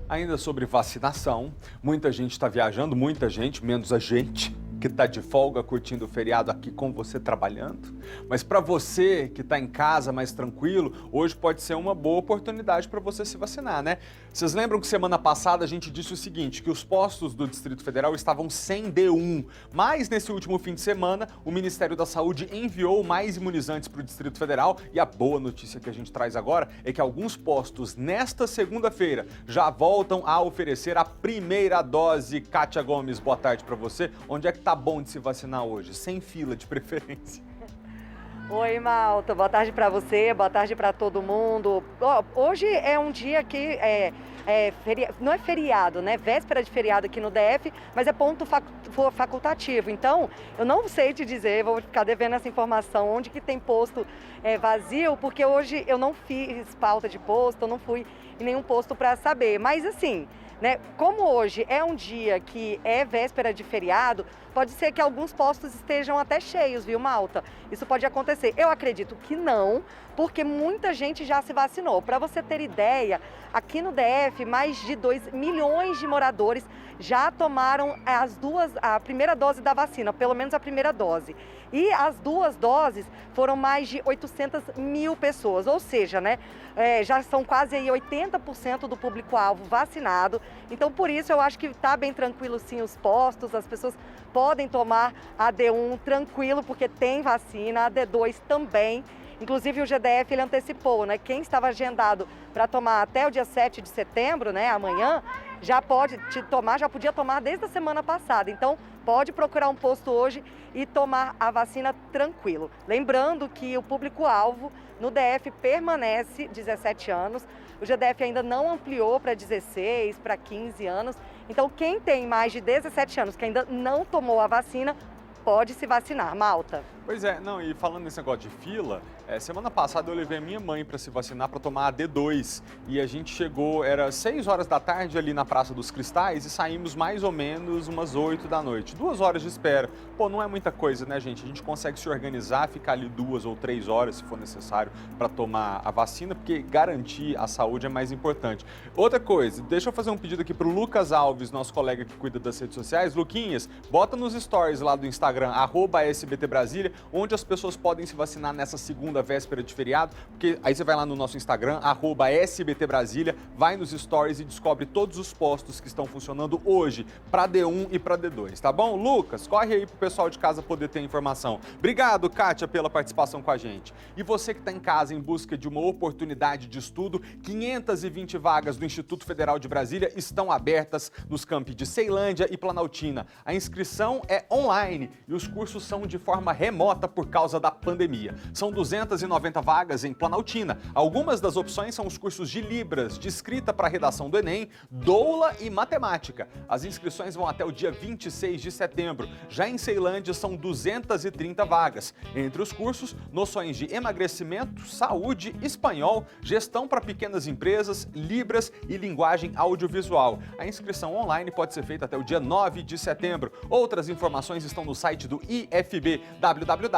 Ainda sobre vacinação, muita gente está viajando, muita gente, menos a gente, que está de folga curtindo o feriado aqui com você trabalhando. Mas para você que está em casa mais tranquilo, hoje pode ser uma boa oportunidade para você se vacinar, né? Vocês lembram que semana passada a gente disse o seguinte, que os postos do Distrito Federal estavam sem D1, mas nesse último fim de semana o Ministério da Saúde enviou mais imunizantes para o Distrito Federal e a boa notícia que a gente traz agora é que alguns postos nesta segunda-feira já voltam a oferecer a primeira dose. Kátia Gomes, boa tarde para você. Onde é que tá bom de se vacinar hoje? Sem fila, de preferência. Oi, Malta. Boa tarde para você, boa tarde para todo mundo. Hoje é um dia que não é feriado, né? Véspera de feriado aqui no DF, mas é ponto facultativo. Então, eu não sei te dizer, vou ficar devendo essa informação, onde que tem posto vazio, porque hoje eu não fiz pauta de posto, eu não fui em nenhum posto para saber. Mas assim, né, como hoje é um dia que é véspera de feriado, pode ser que alguns postos estejam até cheios, viu, Malta? Isso pode acontecer. Eu acredito que não, porque muita gente já se vacinou. Para você ter ideia, aqui no DF, mais de 2 milhões de moradores já tomaram a primeira dose da vacina, pelo menos a primeira dose. E as 2 doses foram mais de 800 mil pessoas, ou seja, né, já são quase aí 80% do público-alvo vacinado. Então, por isso, eu acho que está bem tranquilo sim os postos, as pessoas podem tomar a D1 tranquilo, porque tem vacina, a D2 também. Inclusive o GDF ele antecipou, né? Quem estava agendado para tomar até o dia 7 de setembro, né, amanhã, já podia tomar desde a semana passada. Então, pode procurar um posto hoje e tomar a vacina tranquilo. Lembrando que o público-alvo no DF permanece 17 anos. O GDF ainda não ampliou para 16, para 15 anos. Então, quem tem mais de 17 anos que ainda não tomou a vacina, pode se vacinar. Malta. Pois é, não, e falando nesse negócio de fila, semana passada eu levei a minha mãe para se vacinar, para tomar a D2. E a gente chegou, era 6 horas da tarde ali na Praça dos Cristais e saímos mais ou menos umas 8 da noite. 2 horas de espera. Pô, não é muita coisa, né, gente? A gente consegue se organizar, ficar ali 2 ou 3 horas, se for necessário, para tomar a vacina, porque garantir a saúde é mais importante. Outra coisa, deixa eu fazer um pedido aqui pro Lucas Alves, nosso colega que cuida das redes sociais. Luquinhas, bota nos stories lá do Instagram, @SBT Brasília, onde as pessoas podem se vacinar nessa segunda véspera de feriado, porque aí você vai lá no nosso Instagram, @SBTBrasília, vai nos stories e descobre todos os postos que estão funcionando hoje para D1 e para D2, tá bom? Lucas, corre aí pro pessoal de casa poder ter informação. Obrigado, Kátia, pela participação com a gente. E você que está em casa em busca de uma oportunidade de estudo, 520 vagas do Instituto Federal de Brasília estão abertas nos campi de Ceilândia e Planaltina. A inscrição é online e os cursos são de forma remota por causa da pandemia. São 290 vagas em Planaltina. Algumas das opções são os cursos de Libras, de escrita para redação do Enem, doula e matemática. As inscrições vão até o dia 26 de setembro. Já em Ceilândia são 230 vagas. Entre os cursos, noções de emagrecimento, saúde, espanhol, gestão para pequenas empresas, Libras e linguagem audiovisual. A inscrição online pode ser feita até o dia 9 de setembro. Outras informações estão no site do IFB, www.ifb.edu.br.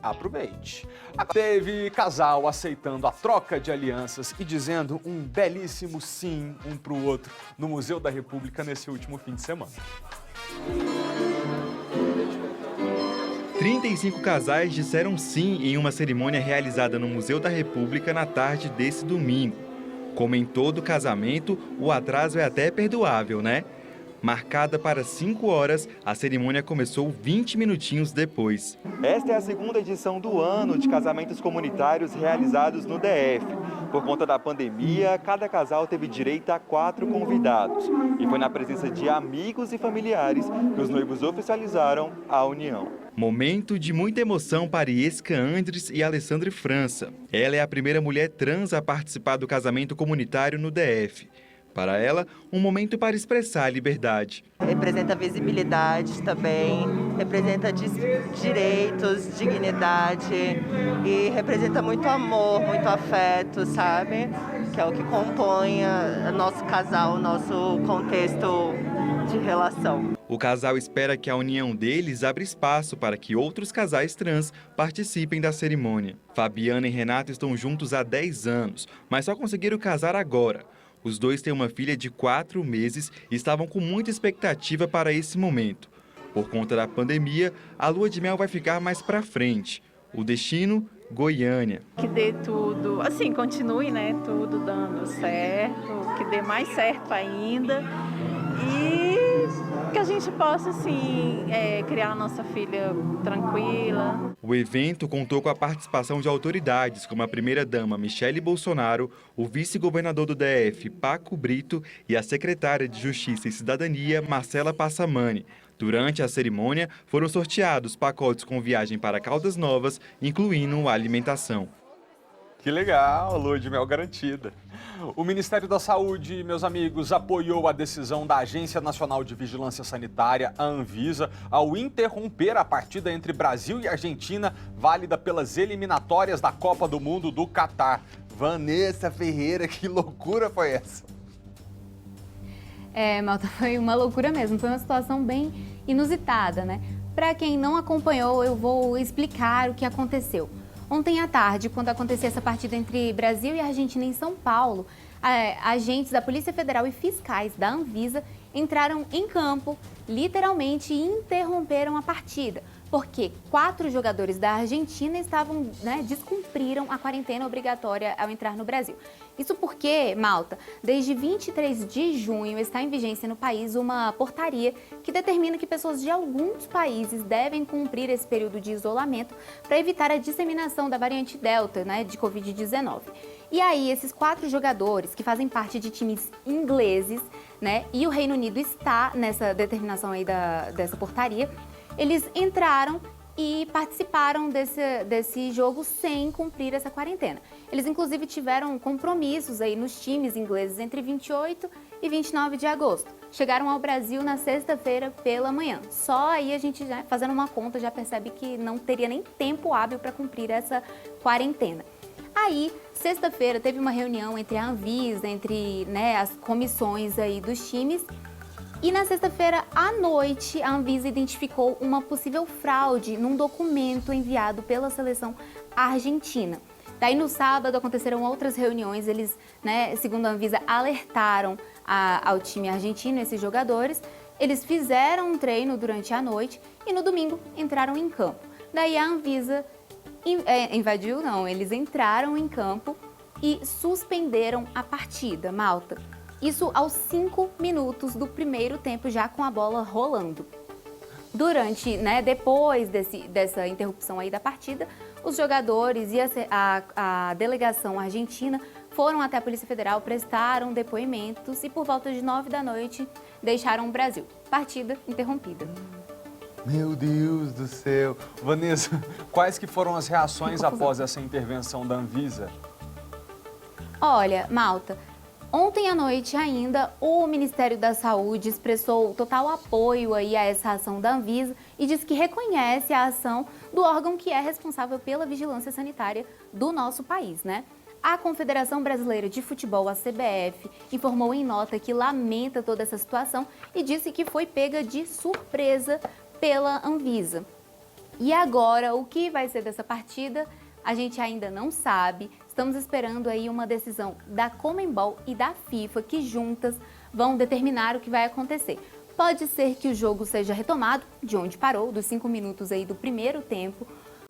Aproveite. Teve casal aceitando a troca de alianças e dizendo um belíssimo sim um para o outro no Museu da República nesse último fim de semana. 35 casais disseram sim em uma cerimônia realizada no Museu da República na tarde desse domingo. Como em todo casamento, o atraso é até perdoável, né? Marcada para 5 horas, a cerimônia começou 20 minutinhos depois. Esta é a segunda edição do ano de casamentos comunitários realizados no DF. Por conta da pandemia, cada casal teve direito a 4 convidados. E foi na presença de amigos e familiares que os noivos oficializaram a união. Momento de muita emoção para Iesca Andres e Alessandre França. Ela é a primeira mulher trans a participar do casamento comunitário no DF. Para ela, um momento para expressar a liberdade. Representa visibilidade também, representa direitos, dignidade e representa muito amor, muito afeto, sabe? Que é o que compõe nosso casal, nosso contexto de relação. O casal espera que a união deles abra espaço para que outros casais trans participem da cerimônia. Fabiana e Renato estão juntos há 10 anos, mas só conseguiram casar agora. Os dois têm uma filha de 4 meses e estavam com muita expectativa para esse momento. Por conta da pandemia, a lua de mel vai ficar mais para frente. O destino, Goiânia. Que dê tudo, assim, continue, né, tudo dando certo, que dê mais certo ainda e que a gente possa, assim, criar a nossa filha tranquila. O evento contou com a participação de autoridades como a primeira-dama Michele Bolsonaro, o vice-governador do DF, Paco Brito, e a secretária de Justiça e Cidadania, Marcela Passamani. Durante a cerimônia, foram sorteados pacotes com viagem para Caldas Novas, incluindo a alimentação. Que legal, lua de mel garantida. O Ministério da Saúde, meus amigos, apoiou a decisão da Agência Nacional de Vigilância Sanitária, a Anvisa, ao interromper a partida entre Brasil e Argentina, válida pelas eliminatórias da Copa do Mundo do Catar. Vanessa Ferreira, que loucura foi essa? Malta, foi uma loucura mesmo, foi uma situação bem inusitada, né? Para quem não acompanhou, eu vou explicar o que aconteceu. Ontem à tarde, quando aconteceu essa partida entre Brasil e Argentina em São Paulo, agentes da Polícia Federal e fiscais da Anvisa entraram em campo, literalmente, e interromperam a partida, porque 4 jogadores da Argentina descumpriram a quarentena obrigatória ao entrar no Brasil. Isso porque, Malta, desde 23 de junho está em vigência no país uma portaria que determina que pessoas de alguns países devem cumprir esse período de isolamento para evitar a disseminação da variante Delta, de Covid-19. E aí, esses 4 jogadores que fazem parte de times ingleses, e o Reino Unido está nessa determinação aí dessa portaria, eles entraram e participaram desse jogo sem cumprir essa quarentena. Eles, inclusive, tiveram compromissos aí nos times ingleses entre 28 e 29 de agosto. Chegaram ao Brasil na sexta-feira pela manhã. Só aí a gente, já fazendo uma conta, já percebe que não teria nem tempo hábil para cumprir essa quarentena. Aí, sexta-feira, teve uma reunião entre a Anvisa, entre as comissões aí dos times. E na sexta-feira à noite, a Anvisa identificou uma possível fraude num documento enviado pela seleção argentina. Daí no sábado aconteceram outras reuniões, eles, segundo a Anvisa, alertaram ao time argentino, esses jogadores, Eles fizeram um treino durante a noite e no domingo entraram em campo. Daí a Anvisa eles entraram em campo e suspenderam a partida, malta. Isso aos 5 minutos do primeiro tempo, já com a bola rolando. Depois dessa interrupção aí da partida, os jogadores e a delegação argentina foram até a Polícia Federal, prestaram depoimentos e por volta de 9 da noite deixaram o Brasil. Partida interrompida. Meu Deus do céu. Vanessa, quais que foram as reações após essa intervenção da Anvisa? Olha, malta, ontem à noite ainda o Ministério da Saúde expressou total apoio aí a essa ação da Anvisa e disse que reconhece a ação do órgão que é responsável pela vigilância sanitária do nosso país, né? A Confederação Brasileira de Futebol, a CBF, informou em nota que lamenta toda essa situação e disse que foi pega de surpresa pela Anvisa. E agora, o que vai ser dessa partida, a gente ainda não sabe. Estamos esperando aí uma decisão da Conmebol e da FIFA, que juntas vão determinar o que vai acontecer. Pode ser que o jogo seja retomado de onde parou, dos 5 minutos aí do primeiro tempo,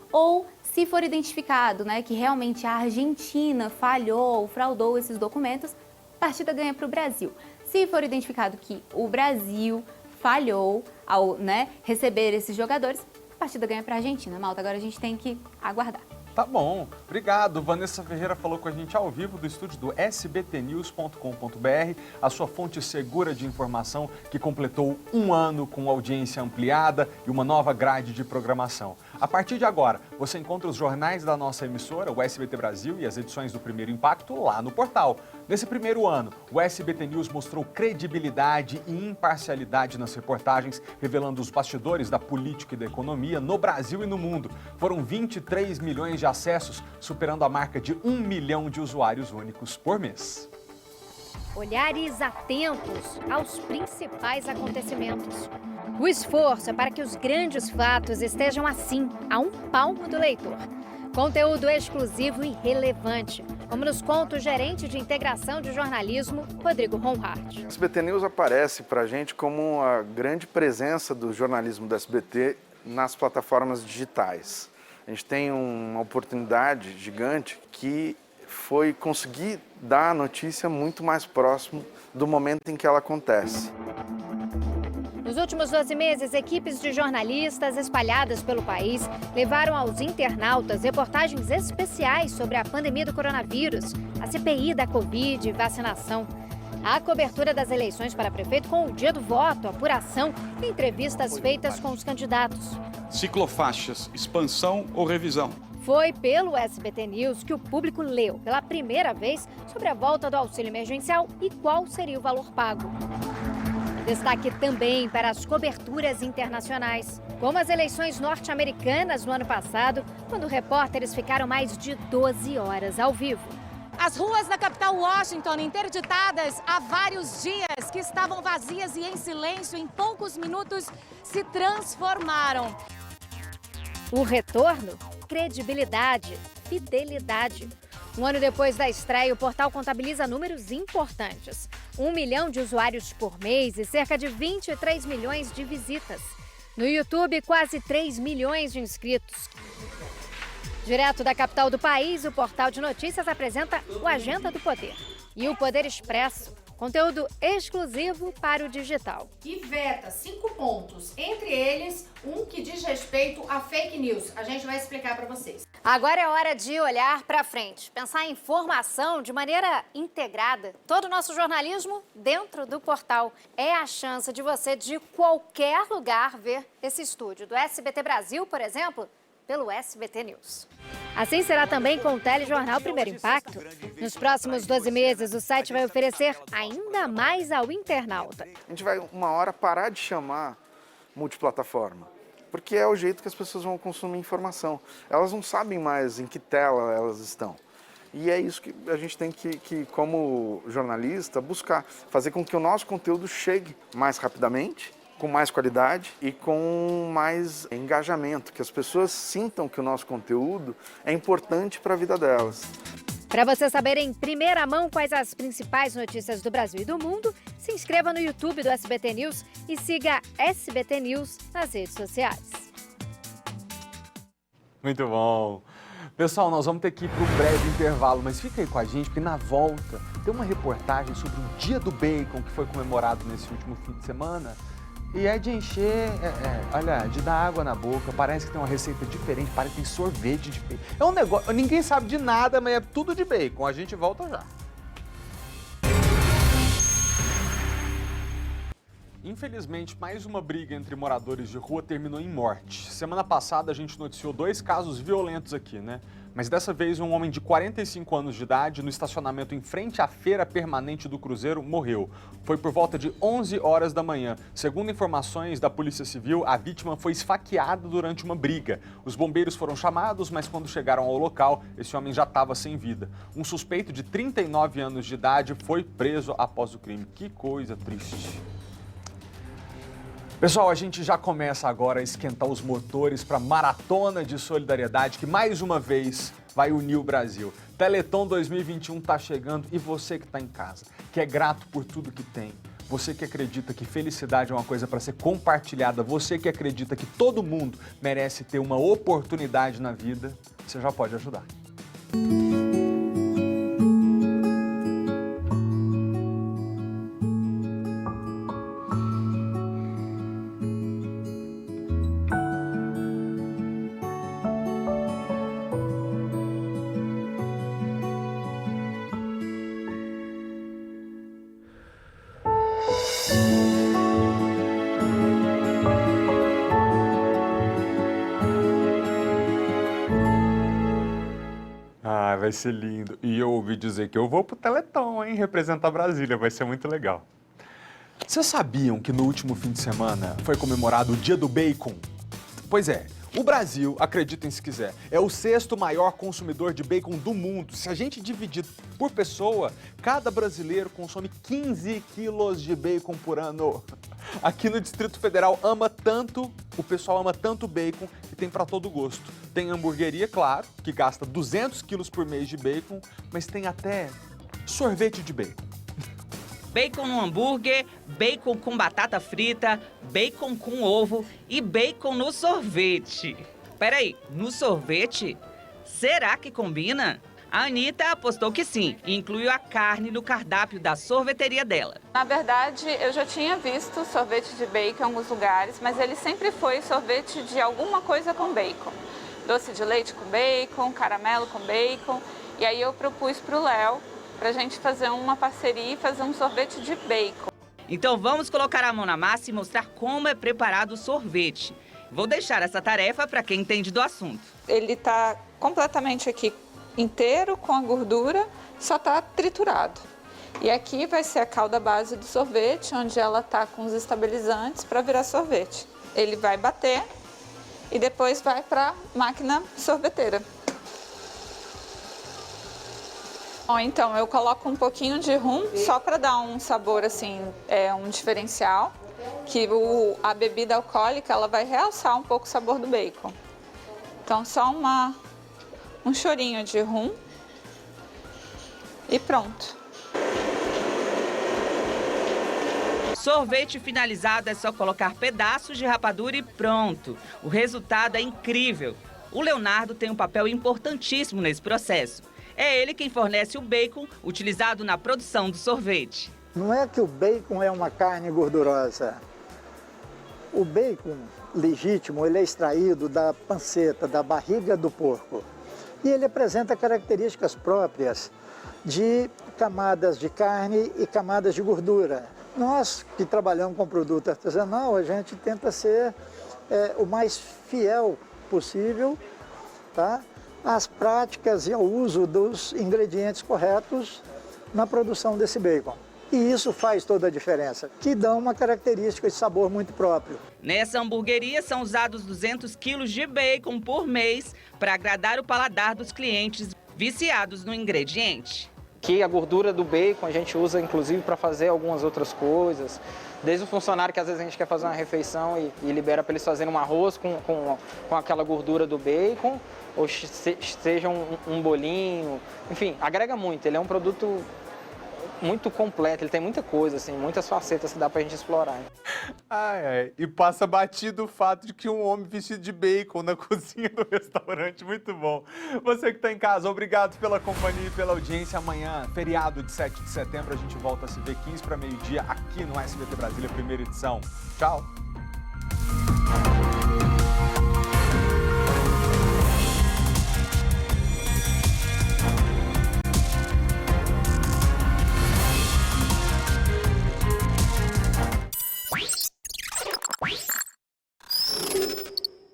ou se for identificado, que realmente a Argentina falhou, fraudou esses documentos, a partida ganha para o Brasil. Se for identificado que o Brasil falhou ao receber esses jogadores, a partida ganha para a Argentina. Malta, agora a gente tem que aguardar. Tá bom, obrigado. Vanessa Ferreira falou com a gente ao vivo do estúdio do sbtnews.com.br, a sua fonte segura de informação que completou 1 ano com audiência ampliada e uma nova grade de programação. A partir de agora, você encontra os jornais da nossa emissora, o SBT Brasil, e as edições do Primeiro Impacto lá no portal. Nesse primeiro ano, o SBT News mostrou credibilidade e imparcialidade nas reportagens, revelando os bastidores da política e da economia no Brasil e no mundo. Foram 23 milhões de acessos, superando a marca de 1 milhão de usuários únicos por mês. Olhares atentos aos principais acontecimentos. O esforço é para que os grandes fatos estejam assim, a um palmo do leitor. Conteúdo exclusivo e relevante, como nos conta o gerente de integração de jornalismo, Rodrigo Ronhardt. O SBT News aparece para a gente como a grande presença do jornalismo do SBT nas plataformas digitais. A gente tem uma oportunidade gigante que foi conseguir dar a notícia muito mais próximo do momento em que ela acontece. Nos últimos 12 meses, equipes de jornalistas espalhadas pelo país levaram aos internautas reportagens especiais sobre a pandemia do coronavírus, a CPI da Covid e vacinação. A cobertura das eleições para prefeito com o dia do voto, apuração e entrevistas feitas com os candidatos. Ciclofaixas, expansão ou revisão? Foi pelo SBT News que o público leu pela primeira vez sobre a volta do auxílio emergencial e qual seria o valor pago. Destaque também para as coberturas internacionais, como as eleições norte-americanas no ano passado, quando repórteres ficaram mais de 12 horas ao vivo. As ruas da capital Washington, interditadas há vários dias, que estavam vazias e em silêncio, em poucos minutos se transformaram. O retorno? Credibilidade, fidelidade. 1 ano depois da estreia, o portal contabiliza números importantes. 1 milhão de usuários por mês e cerca de 23 milhões de visitas. No YouTube, quase 3 milhões de inscritos. Direto da capital do país, o portal de notícias apresenta o Agenda do Poder e o Poder Expresso, conteúdo exclusivo para o digital. E veta 5 pontos, entre eles um que diz respeito a fake news. A gente vai explicar para vocês. Agora é hora de olhar para frente, pensar em informação de maneira integrada. Todo o nosso jornalismo dentro do portal. É a chance de você, de qualquer lugar, ver esse estúdio do SBT Brasil, por exemplo, pelo SBT News. Assim será também com o telejornal Primeiro Impacto. Nos próximos 12 meses, o site vai oferecer ainda mais ao internauta. A gente vai, uma hora, parar de chamar multiplataforma, porque é o jeito que as pessoas vão consumir informação. Elas não sabem mais em que tela elas estão. E é isso que a gente tem que, como jornalista, buscar. Fazer com que o nosso conteúdo chegue mais rapidamente, com mais qualidade e com mais engajamento, que as pessoas sintam que o nosso conteúdo é importante para a vida delas. Para você saber em primeira mão quais as principais notícias do Brasil e do mundo, se inscreva no YouTube do SBT News e siga SBT News nas redes sociais. Muito bom. Pessoal, nós vamos ter que ir para um breve intervalo, mas fica aí com a gente, porque na volta tem uma reportagem sobre o Dia do Bacon, que foi comemorado nesse último fim de semana. E é de encher, olha, de dar água na boca, parece que tem uma receita diferente, parece que tem sorvete de bacon. É um negócio, ninguém sabe de nada, mas é tudo de bacon. A gente volta já. Infelizmente, mais uma briga entre moradores de rua terminou em morte. Semana passada a gente noticiou 2 casos violentos aqui, né? Mas dessa vez um homem de 45 anos de idade, no estacionamento em frente à feira permanente do Cruzeiro, morreu. Foi por volta de 11 horas da manhã. Segundo informações da Polícia Civil, a vítima foi esfaqueada durante uma briga. Os bombeiros foram chamados, mas quando chegaram ao local, esse homem já estava sem vida. Um suspeito de 39 anos de idade foi preso após o crime. Que coisa triste. Pessoal, a gente já começa agora a esquentar os motores para a Maratona de Solidariedade, que mais uma vez vai unir o Brasil. Teleton 2021 está chegando e você que está em casa, que é grato por tudo que tem, você que acredita que felicidade é uma coisa para ser compartilhada, você que acredita que todo mundo merece ter uma oportunidade na vida, você já pode ajudar. Vai ser lindo. E eu ouvi dizer que eu vou pro Teleton, hein? Representar Brasília, vai ser muito legal. Vocês sabiam que no último fim de semana foi comemorado o Dia do Bacon? Pois é, o Brasil, acreditem se quiser, é o 6º maior consumidor de bacon do mundo. Se a gente dividir por pessoa, cada brasileiro consome 15 quilos de bacon por ano. Aqui no Distrito Federal o pessoal ama tanto bacon que tem para todo gosto. Tem hamburgueria, claro, que gasta 200 quilos por mês de bacon, mas tem até sorvete de bacon. Bacon no hambúrguer, bacon com batata frita, bacon com ovo e bacon no sorvete. Peraí, no sorvete? Será que combina? A Anitta apostou que sim e incluiu a carne no cardápio da sorveteria dela. Na verdade, eu já tinha visto sorvete de bacon em alguns lugares, mas ele sempre foi sorvete de alguma coisa com bacon. Doce de leite com bacon, caramelo com bacon. E aí eu propus para o Léo, para a gente fazer uma parceria e fazer um sorvete de bacon. Então vamos colocar a mão na massa e mostrar como é preparado o sorvete. Vou deixar essa tarefa para quem entende do assunto. Ele está completamente aqui inteiro com a gordura, só está triturado. E aqui vai ser a calda base do sorvete, onde ela está com os estabilizantes para virar sorvete. Ele vai bater e depois vai para a máquina sorveteira. Bom, então eu coloco um pouquinho de rum só para dar um sabor assim, um diferencial, que a bebida alcoólica ela vai realçar um pouco o sabor do bacon. Então só um chorinho de rum e pronto. Sorvete finalizado é só colocar pedaços de rapadura e pronto. O resultado é incrível. O Leonardo tem um papel importantíssimo nesse processo. É ele quem fornece o bacon utilizado na produção do sorvete. Não é que o bacon é uma carne gordurosa. O bacon legítimo, ele é extraído da panceta, da barriga do porco. E ele apresenta características próprias de camadas de carne e camadas de gordura. Nós que trabalhamos com produto artesanal, a gente tenta ser o mais fiel possível, tá? Às práticas e ao uso dos ingredientes corretos na produção desse bacon. E isso faz toda a diferença, que dá uma característica de sabor muito próprio. Nessa hamburgueria são usados 200 quilos de bacon por mês para agradar o paladar dos clientes viciados no ingrediente. que a gordura do bacon a gente usa inclusive para fazer algumas outras coisas. Desde o funcionário que às vezes a gente quer fazer uma refeição e libera para eles fazerem um arroz com aquela gordura do bacon, ou seja um bolinho, enfim, agrega muito. Ele é um produto muito completo, ele tem muita coisa, assim, muitas facetas que dá pra gente explorar. E passa batido o fato de que um homem vestido de bacon na cozinha do restaurante, muito bom. Você que tá em casa, obrigado pela companhia e pela audiência. Amanhã, feriado de 7 de setembro, a gente volta a se ver 15 para meio-dia aqui no SBT Brasília, primeira edição. Tchau!